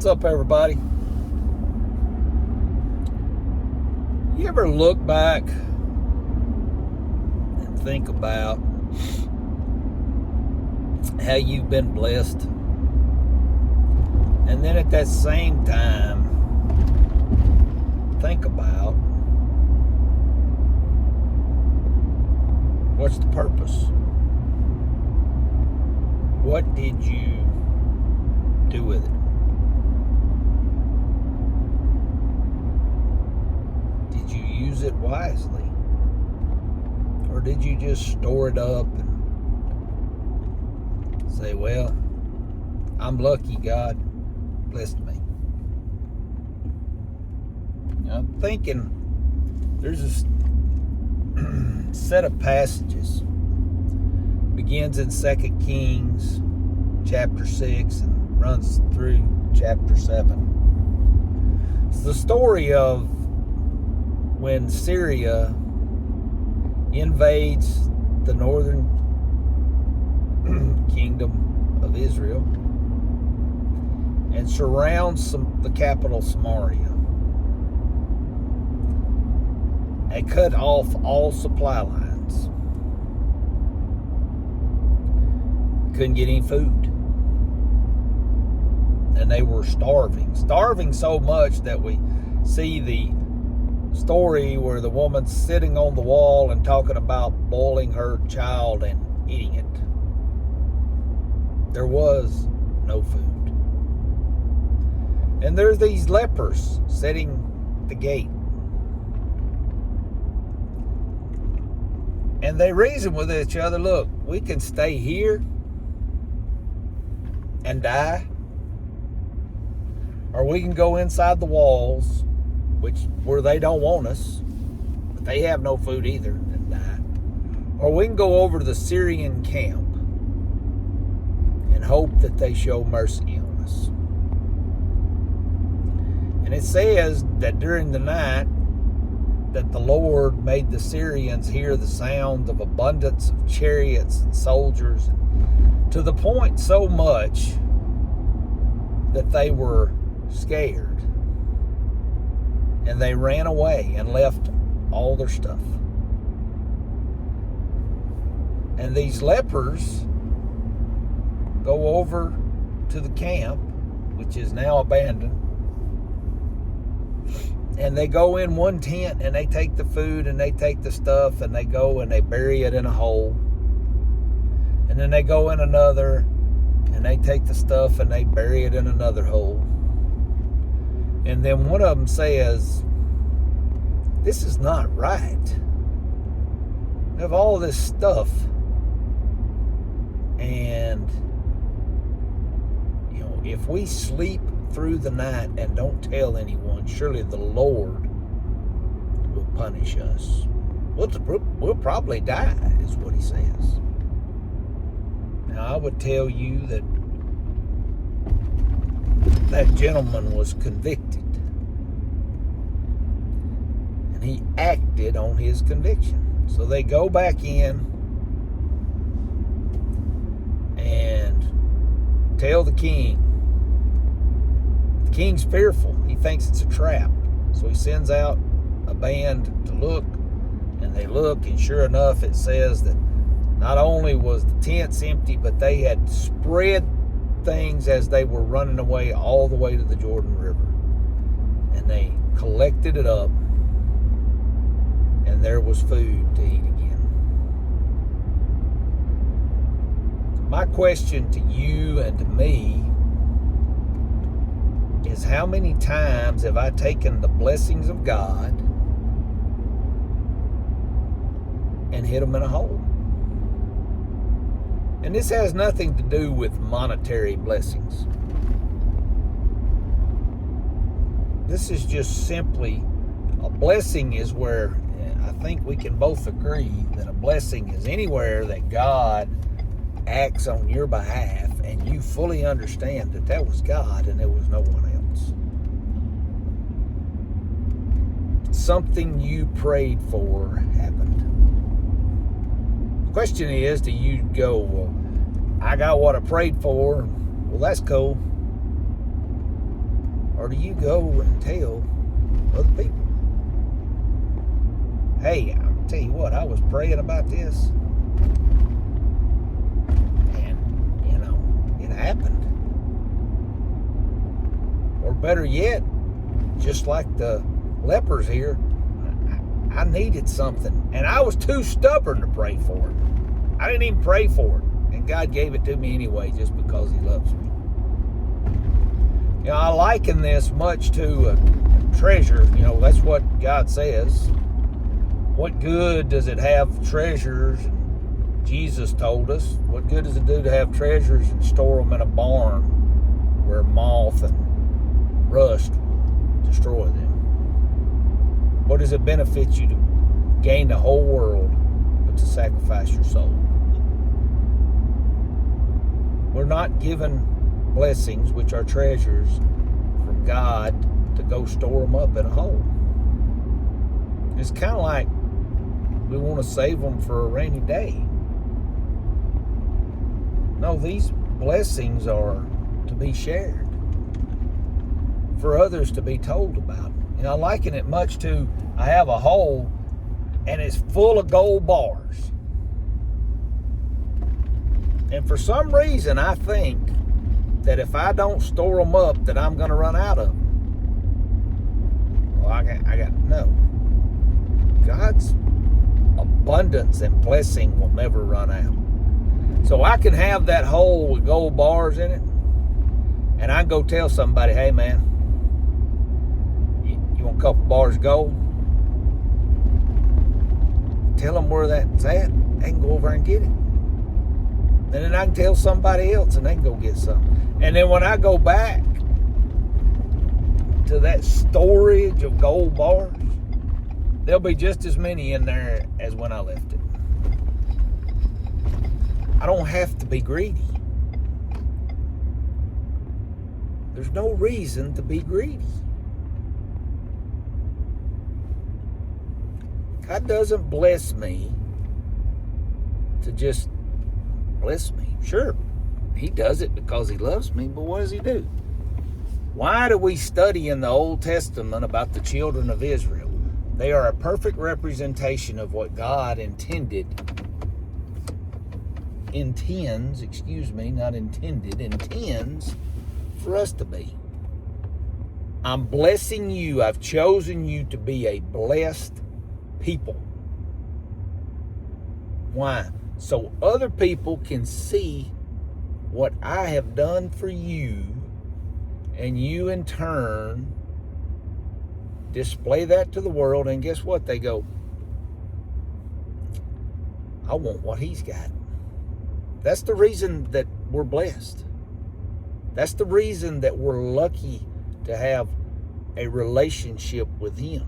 What's up, everybody? You ever look back and think about how you've been blessed, and then at that same time think about what's the purpose? What did you do with it? Did you use it wisely? Or did you just store it up and say, well, I'm lucky, God blessed me? I'm thinking there's this set of passages. Begins in 2 Kings chapter 6 and runs through chapter 7. It's the story of when Syria invades the northern kingdom of Israel and surrounds the capital Samaria. They cut off all supply lines. Couldn't get any food. And they were starving so much that we see the story where the woman's sitting on the wall and talking about boiling her child and eating it. There was no food. And there's these lepers sitting at the gate. And they reason with each other, look, we can stay here and die, or we can go inside the walls, where they don't want us, but they have no food either, and die. Or we can go over to the Syrian camp and hope that they show mercy on us. And it says that during the night that the Lord made the Syrians hear the sound of abundance of chariots and soldiers, to the point so much that they were scared. And they ran away and left all their stuff. And these lepers go over to the camp, which is now abandoned. And they go in one tent and they take the food and they take the stuff and they go and they bury it in a hole. And then they go in another and they take the stuff and they bury it in another hole. And then one of them says, this is not right. We have all this stuff. And, if we sleep through the night and don't tell anyone, surely the Lord will punish us. We'll probably die, is what he says. Now, I would tell you that gentleman was convicted. And he acted on his conviction. So they go back in and tell the king. The king's fearful. He thinks it's a trap. So he sends out a band to look. And they look, and sure enough, it says that not only was the tents empty, but they had spread things as they were running away all the way to the Jordan River. And they collected it up, and there was food to eat again. My question to you and to me is, how many times have I taken the blessings of God and hit them in a hole? And this has nothing to do with monetary blessings. This is just simply, a blessing is where I think we can both agree that a blessing is anywhere that God acts on your behalf and you fully understand that was God and there was no one else. Something you prayed for happened. The question is, do you go, well, I got what I prayed for, well, that's cool. Or do you go and tell other people? Hey, I'll tell you what, I was praying about this. And, it happened. Or better yet, just like the lepers here, I needed something. And I was too stubborn to pray for it. I didn't even pray for it. And God gave it to me anyway just because He loves me. I liken this much to a treasure. That's what God says. What good does it have treasures? Jesus told us. What good does it do to have treasures and store them in a barn where moth and rust destroy them? What does it benefit you to gain the whole world but to sacrifice your soul? We're not given blessings, which are treasures from God, to go store them up in a hole. It's kind of like we want to save them for a rainy day. No, these blessings are to be shared, for others to be told about. I liken it much to, I have a hole and it's full of gold bars. And for some reason, I think that if I don't store them up, that I'm going to run out of them. Well, no. God's abundance and blessing will never run out. So I can have that hole with gold bars in it, and I can go tell somebody, hey man, you want a couple bars of gold? Tell them where that's at. They can go over and get it. And then I can tell somebody else and they can go get some. And then when I go back to that storage of gold bars, there'll be just as many in there as when I left it. I don't have to be greedy. There's no reason to be greedy. God doesn't bless me to just bless me. Sure, He does it because He loves me, but what does He do? Why do we study in the Old Testament about the children of Israel? They are a perfect representation of what God intends for us to be. I'm blessing you. I've chosen you to be a blessed people. Why? So other people can see what I have done for you, and you in turn display that to the world, and guess what? They go, I want what he's got. That's the reason that we're blessed. That's the reason that we're lucky to have a relationship with Him,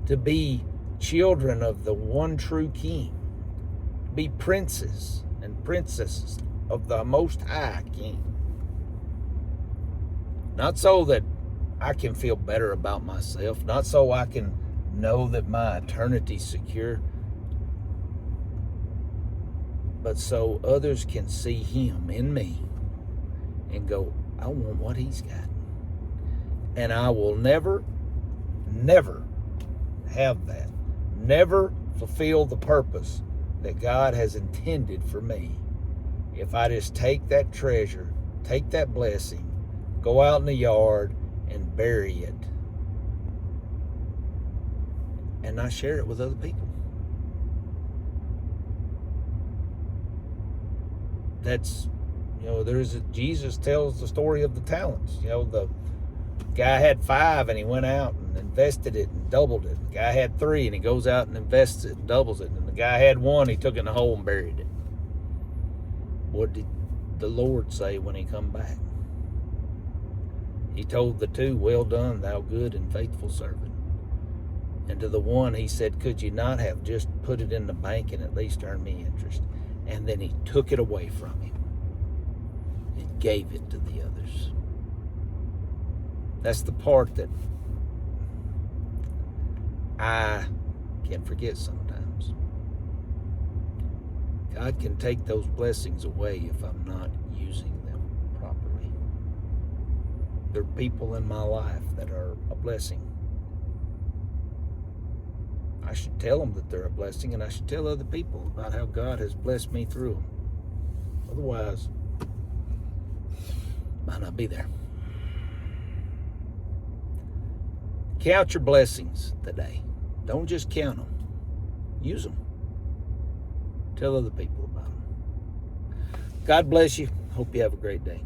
to be children of the one true King, to be princes and princesses of the Most High King. Not so that I can feel better about myself, not so I can know that my eternity's secure, but so others can see Him in me and go, I want what He's got. And I will never have that. Never fulfill the purpose that God has intended for me if I just take that treasure, take that blessing, go out in the yard and bury it and not share it with other people. That's, Jesus tells the story of the talents. The guy had 5 and he went out and invested it and doubled it. The guy had 3 and he goes out and invests it and doubles it. And the guy had 1, he took it in the hole and buried it. What did the Lord say when He come back? He told the 2, well done, thou good and faithful servant. And to the one He said, could you not have just put it in the bank and at least earn me interest? And then He took it away from him and gave it to the others. That's the part that I can't forget sometimes. God can take those blessings away if I'm not using them properly. There are people in my life that are a blessing. I should tell them that they're a blessing, and I should tell other people about how God has blessed me through them. Otherwise, might not be there. Count your blessings today. Don't just count them. Use them. Tell other people about them. God bless you. Hope you have a great day.